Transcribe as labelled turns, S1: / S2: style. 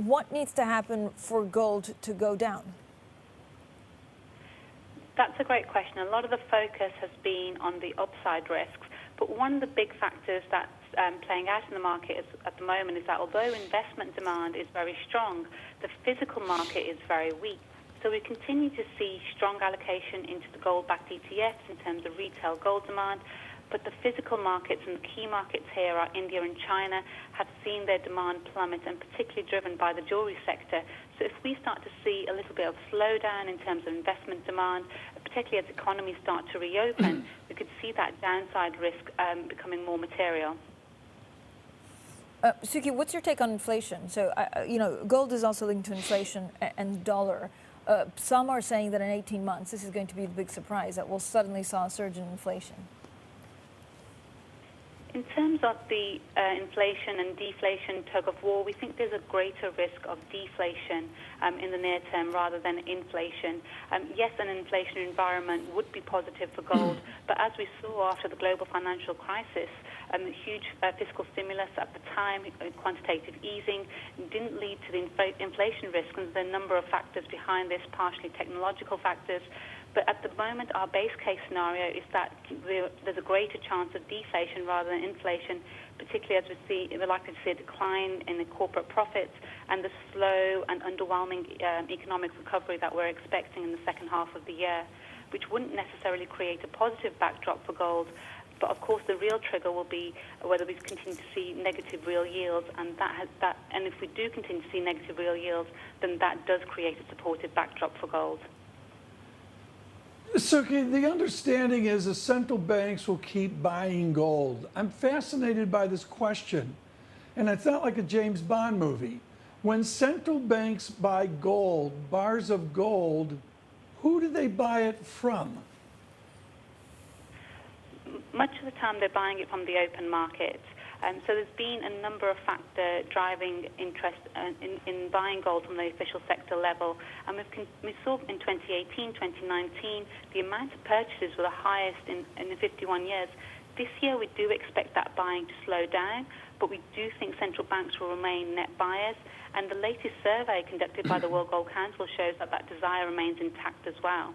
S1: What needs to happen for gold to go down?
S2: That's a great question. A lot of the focus has been on the upside risks, but one of the big factors that's playing out in the market at the moment is that although investment demand is very strong, the physical market is very weak. So we continue to see strong allocation into the gold-backed ETFs in terms of retail gold demand, but the physical markets and the key markets here are India and China have seen their demand plummet, and particularly driven by the jewelry sector. So if we start to see a little bit of slowdown in terms of investment demand, particularly as economies start to reopen, we could see that downside risk becoming more material.
S1: Suki, what's your take on inflation? So, gold is also linked to inflation and dollar. Some are saying that in 18 months, this is going to be the big surprise, that we'll suddenly saw a surge in inflation.
S2: In terms of the inflation and deflation tug of war, we think there's a greater risk of deflation in the near term rather than inflation. Yes, an inflationary environment would be positive for gold, but as we saw after the global financial crisis, huge fiscal stimulus at the time, quantitative easing, didn't lead to the inflation risk, and there are a number of factors behind this, partially technological factors. But at the moment, our base case scenario is that there's a greater chance of deflation rather than inflation, particularly as we're likely to see a decline in the corporate profits and the slow and underwhelming economic recovery that we're expecting in the second half of the year, which wouldn't necessarily create a positive backdrop for gold. But of course, the real trigger will be whether we continue to see negative real yields, and and if we do continue to see negative real yields, then that does create a supportive backdrop for gold.
S3: Suki, the understanding is the central banks will keep buying gold. I'm fascinated by this question, and it's not like a James Bond movie. When central banks buy gold, bars of gold, who do they buy it from?
S2: Much of the time, they're buying it from the open market. So there's been a number of factors driving interest in buying gold from the official sector level. And we saw in 2018, 2019, the amount of purchases were the highest in the 51 years. This year, we do expect that buying to slow down, but we do think central banks will remain net buyers. And the latest survey conducted by the World Gold Council shows that that desire remains intact as well.